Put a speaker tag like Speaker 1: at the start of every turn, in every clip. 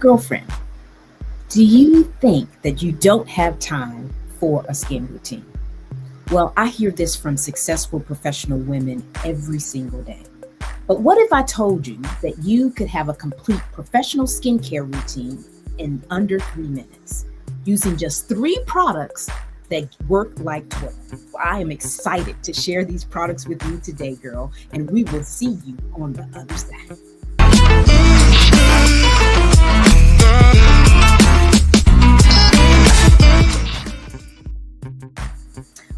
Speaker 1: Girlfriend, do you think that you don't have time for a skin routine? Well, I hear this from successful professional women every single day. But what if I told you that you could have a complete professional skincare routine in under 3 minutes using just three products that work like 12? Well, I am excited to share these products with you today, girl, and we will see you on the other side.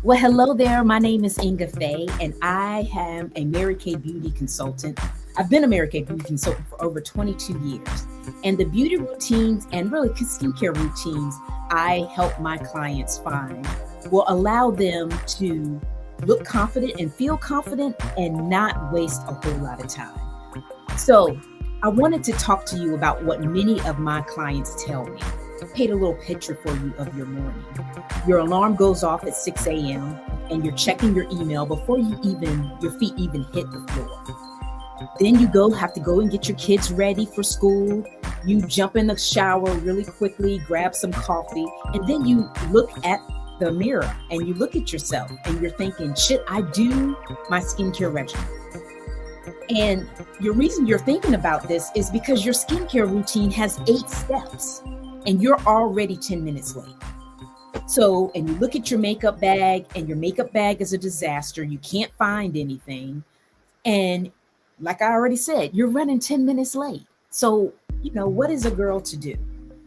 Speaker 1: Well, hello there. My name is Ingafay, and I am a Mary Kay beauty consultant. I've been a Mary Kay beauty consultant for over 22 years. And the beauty routines and really skincare routines I help my clients find will allow them to look confident and feel confident and not waste a whole lot of time. So I wanted to talk to you about what many of my clients tell me. Paint a little picture for you of your morning. Your alarm goes off at 6 a.m. and you're checking your email before your feet even hit the floor. Then you have to go and get your kids ready for school. You jump in the shower really quickly, grab some coffee, and then you look at the mirror and you look at yourself and you're thinking, should I do my skincare regimen? And your reason you're thinking about this is because your skincare routine has 8 steps and you're already 10 minutes late. So, and you look at your makeup bag and your makeup bag is a disaster. You can't find anything. And like I already said, you're running 10 minutes late. So, what is a girl to do?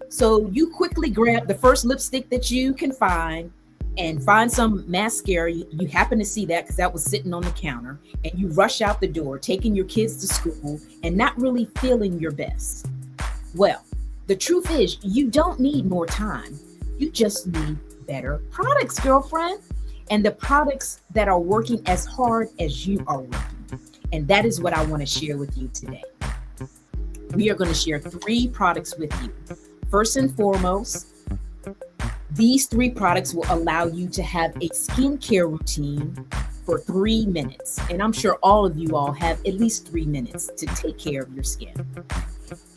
Speaker 1: So you quickly grab the first lipstick that you can find and find some mascara. You happen to see that because that was sitting on the counter, and you rush out the door, taking your kids to school and not really feeling your best. Well, the truth is you don't need more time. You just need better products, girlfriend, and the products that are working as hard as you are working. And that is what I want to share with you today. We are going to share 3 products with you. First and foremost, these 3 products will allow you to have a skincare routine for 3 minutes. And I'm sure all of you all have at least 3 minutes to take care of your skin.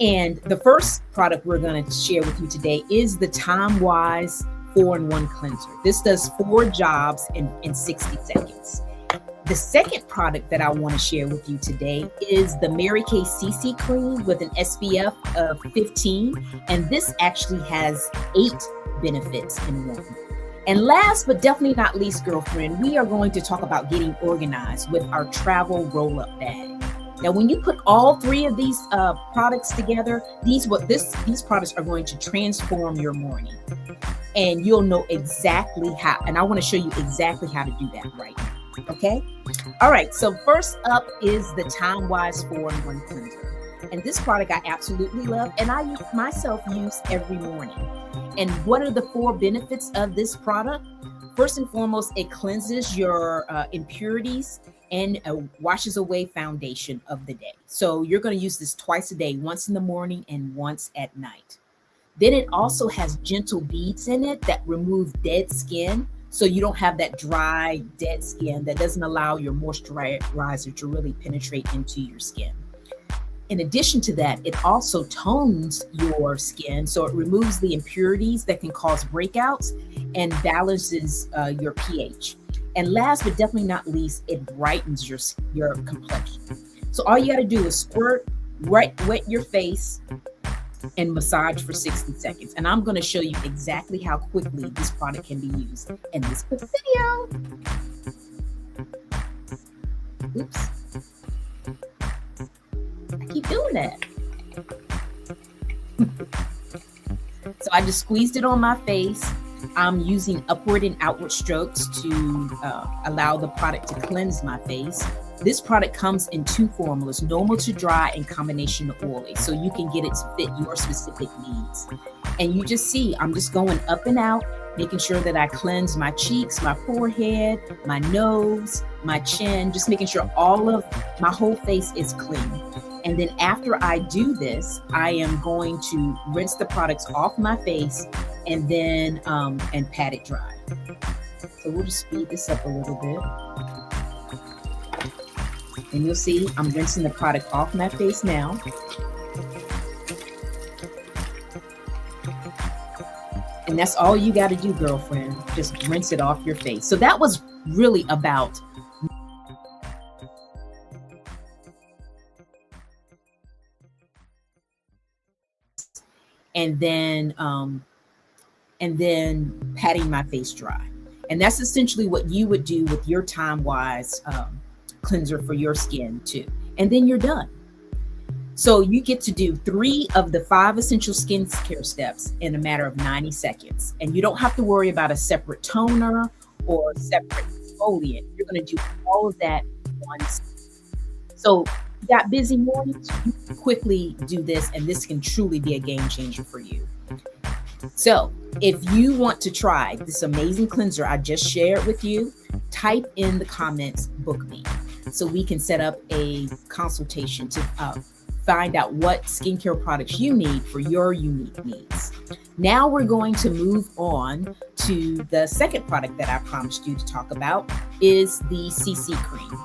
Speaker 1: And the first product we're going to share with you today is the Timewise 4-in-1 Cleanser. This does 4 jobs in 60 seconds. The second product that I want to share with you today is the Mary Kay CC Cream with an SPF of 15. And this actually has 8 benefits in one. And last but definitely not least, girlfriend, we are going to talk about getting organized with our travel roll-up bag. Now, when you put all 3 of these products together, these products are going to transform your morning. And you'll know exactly how. And I want to show you exactly how to do that right now. Okay? All right. So first up is the Timewise 4-in-1 Cleanser. And this product I absolutely love, and I myself use every morning. And what are the 4 benefits of this product? First and foremost, it cleanses your impurities and washes away foundation of the day. So you're going to use this twice a day, once in the morning and once at night. Then it also has gentle beads in it that remove dead skin. So you don't have that dry, dead skin that doesn't allow your moisturizer to really penetrate into your skin. In addition to that, it also tones your skin. So it removes the impurities that can cause breakouts and balances your pH. And last but definitely not least, it brightens your complexion. So all you got to do is wet your face and massage for 60 seconds. And I'm going to show you exactly how quickly this product can be used in this video. Oops. I keep doing that. So I just squeezed it on my face. I'm using upward and outward strokes to allow the product to cleanse my face. This product comes in 2 formulas, normal to dry and combination to oily, so you can get it to fit your specific needs. And you just see, I'm just going up and out, making sure that I cleanse my cheeks, my forehead, my nose, my chin, just making sure all of my whole face is clean. And then after I do this, I am going to rinse the products off my face and then and pat it dry. So we'll just speed this up a little bit. And you'll see I'm rinsing the product off my face now. And that's all you got to do, girlfriend. Just rinse it off your face. So that was really about and then patting my face dry. And that's essentially what you would do with your Timewise cleanser for your skin too. And then you're done. So you get to do 3 of the 5 essential skincare steps in a matter of 90 seconds. And you don't have to worry about a separate toner or a separate exfoliant. You're going to do all of that once. So you got busy mornings, you can quickly do this, and this can truly be a game changer for you. So if you want to try this amazing cleanser I just shared with you, type in the comments, book me, so we can set up a consultation to find out what skincare products you need for your unique needs. Now we're going to move on to the second product that I promised you to talk about is the CC cream.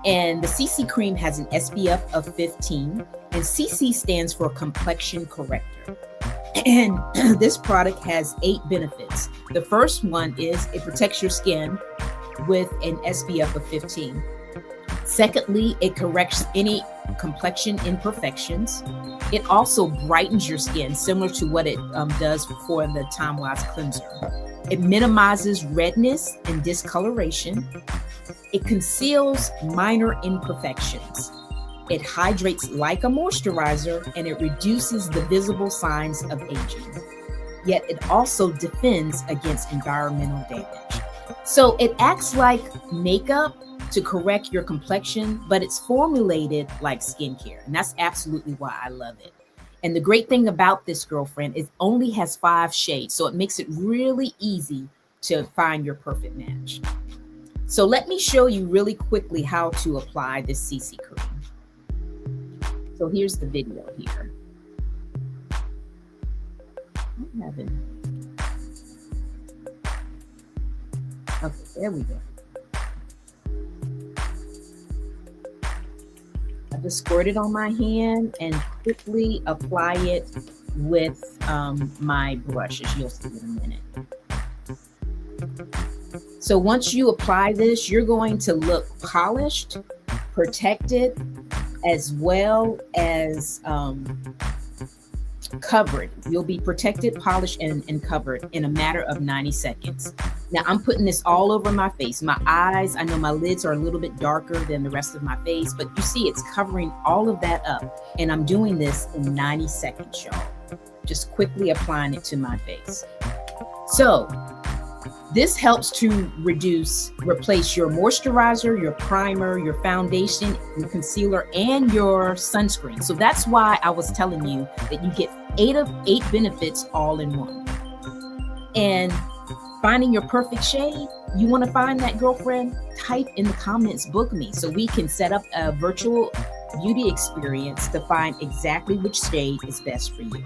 Speaker 1: And the CC cream has an SPF of 15, and CC stands for complexion corrector. And this product has 8 benefits. The first one is it protects your skin with an SPF of 15. Secondly, it corrects any complexion imperfections. It also brightens your skin, similar to what it does for the Timewise cleanser. It minimizes redness and discoloration. It conceals minor imperfections. It hydrates like a moisturizer, and it reduces the visible signs of aging. Yet it also defends against environmental damage. So it acts like makeup to correct your complexion, but it's formulated like skincare. And that's absolutely why I love it. And the great thing about this, girlfriend, is it only has 5 shades. So it makes it really easy to find your perfect match. So let me show you really quickly how to apply this CC cream. So here's the video here. I'm having... Okay, there we go. I just squirt it on my hand and quickly apply it with my brush, as you'll see in a minute. So once you apply this, you're going to look polished, protected, as well as covered. You'll be protected, polished, and covered in a matter of 90 seconds. Now I'm putting this all over my face. My eyes, I know my lids are a little bit darker than the rest of my face, but you see it's covering all of that up. And I'm doing this in 90 seconds, y'all. Just quickly applying it to my face. So this helps to replace your moisturizer, your primer, your foundation, your concealer, and your sunscreen. So that's why I was telling you that you get 8 of 8 benefits all in one. And finding your perfect shade, you want to find that, girlfriend? Type in the comments, book me, so we can set up a virtual beauty experience to find exactly which shade is best for you.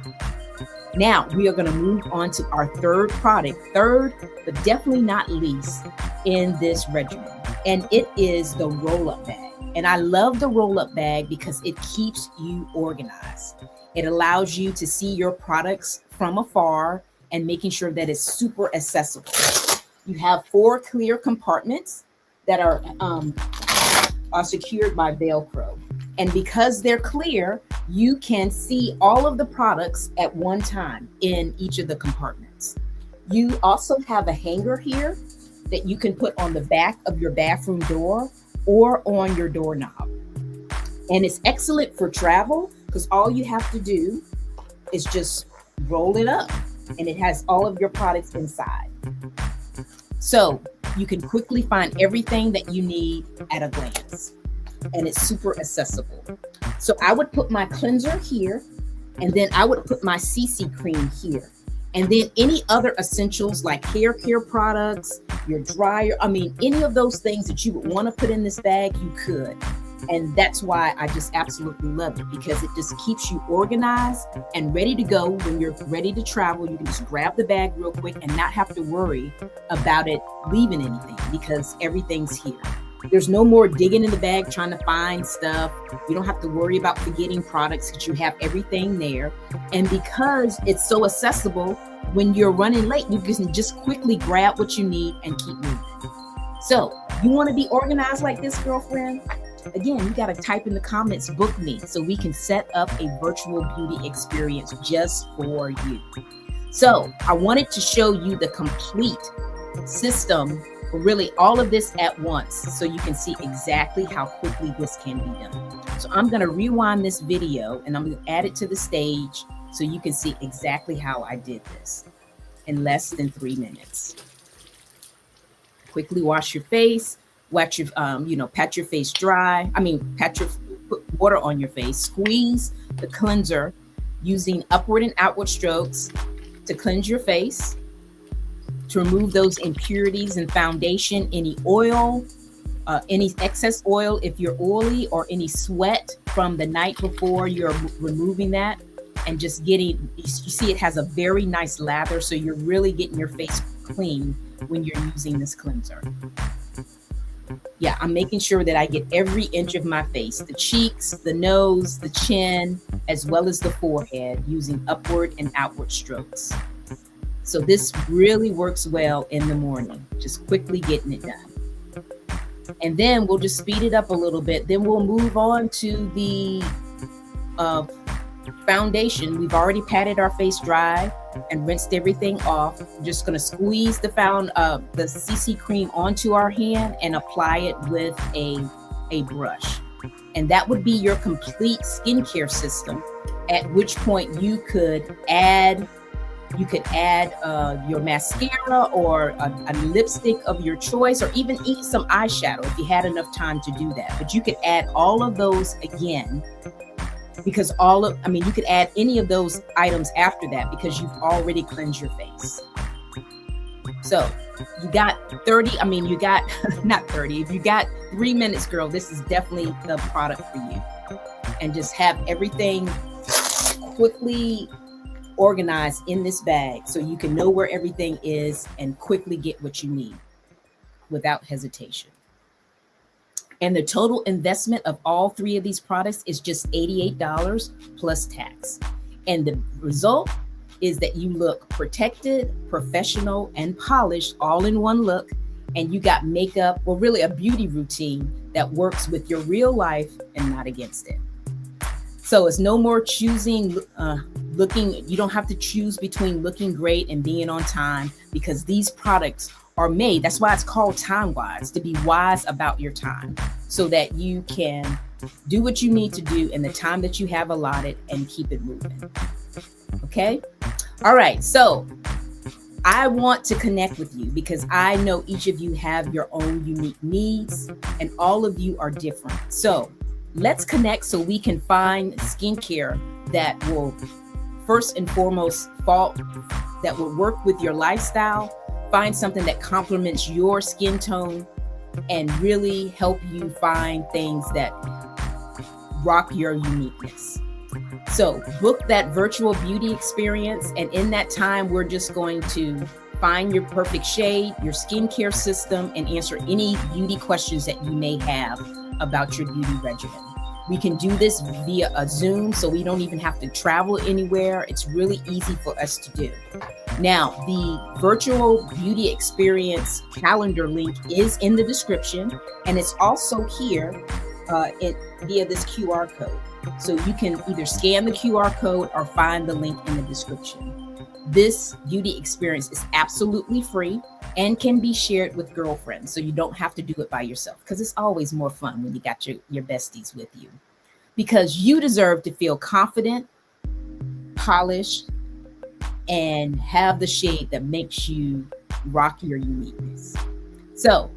Speaker 1: Now we are going to move on to our third product, but definitely not least in this regimen. And it is the roll-up bag. And I love the roll-up bag because it keeps you organized. It allows you to see your products from afar and making sure that it's super accessible. You have 4 clear compartments that are secured by Velcro. And because they're clear, you can see all of the products at one time in each of the compartments. You also have a hanger here that you can put on the back of your bathroom door or on your doorknob. And it's excellent for travel because all you have to do is just roll it up and it has all of your products inside. So you can quickly find everything that you need at a glance. And it's super accessible. So I would put my cleanser here, and then I would put my CC cream here. And then any other essentials like hair care products, your dryer, any of those things that you would want to put in this bag, you could. And that's why I just absolutely love it, because it just keeps you organized and ready to go. When you're ready to travel, you can just grab the bag real quick and not have to worry about it leaving anything, because everything's here. There's no more digging in the bag trying to find stuff. You don't have to worry about forgetting products because you have everything there. And because it's so accessible, when you're running late, you can just quickly grab what you need and keep moving. So you want to be organized like this, girlfriend? Again, you got to type in the comments, book me, so we can set up a virtual beauty experience just for you. So I wanted to show you the complete system, really all of this at once, so you can see exactly how quickly this can be done. So I'm going to rewind this video and I'm going to add it to the stage so you can see exactly how I did this in less than 3 minutes. Quickly wash your face, pat your face dry. Put water on your face, squeeze the cleanser using upward and outward strokes to cleanse your face, to remove those impurities and foundation, any oil, any excess oil if you're oily, or any sweat from the night before. You're removing that and just getting, you see it has a very nice lather, so you're really getting your face clean when you're using this cleanser. Yeah, I'm making sure that I get every inch of my face, the cheeks, the nose, the chin, as well as the forehead, using upward and outward strokes. So this really works well in the morning, just quickly getting it done. And then we'll just speed it up a little bit. Then we'll move on to the foundation. We've already patted our face dry and rinsed everything off. I'm just going to squeeze the CC cream onto our hand and apply it with a brush. And that would be your complete skincare system, at which point you could add your mascara or a lipstick of your choice, or even some eyeshadow if you had enough time to do that. But you could add all of those again, because you could add any of those items after that, because you've already cleansed your face. So you got not 30, if you got 3 minutes, girl, this is definitely the product for you. And just have everything quickly organized in this bag so you can know where everything is and quickly get what you need without hesitation. And the total investment of all 3 of these products is just $88 plus tax. And the result is that you look protected, professional, and polished all in one look. And you got makeup, or really a beauty routine that works with your real life and not against it. So it's no more choosing, you don't have to choose between looking great and being on time, because these products are made, that's why it's called Timewise, to be wise about your time, so that you can do what you need to do in the time that you have allotted and keep it moving. Okay? All right. So I want to connect with you because I know each of you have your own unique needs and all of you are different. So let's connect so we can find skincare that will first and foremost that will work with your lifestyle. Find something that complements your skin tone and really help you find things that rock your uniqueness. So book that virtual beauty experience. And in that time, we're just going to find your perfect shade, your skincare system, and answer any beauty questions that you may have about your beauty regimen. We can do this via a Zoom, so we don't even have to travel anywhere. It's really easy for us to do. Now, the virtual beauty experience calendar link is in the description, and it's also here via this QR code. So you can either scan the QR code or find the link in the description. This beauty experience is absolutely free and can be shared with girlfriends, so you don't have to do it by yourself, because it's always more fun when you got your besties with you. Because you deserve to feel confident, polished, and have the shade that makes you rock your uniqueness. So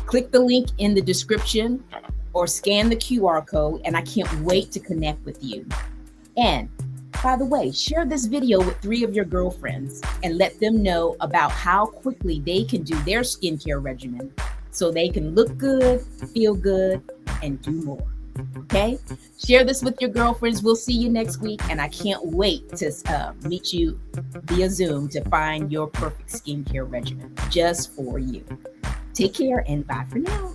Speaker 1: click the link in the description or scan the QR code, and I can't wait to connect with you. And by the way, share this video with 3 of your girlfriends and let them know about how quickly they can do their skincare regimen so they can look good, feel good, and do more. Okay? Share this with your girlfriends. We'll see you next week, and I can't wait to meet you via Zoom to find your perfect skincare regimen just for you. Take care and bye for now.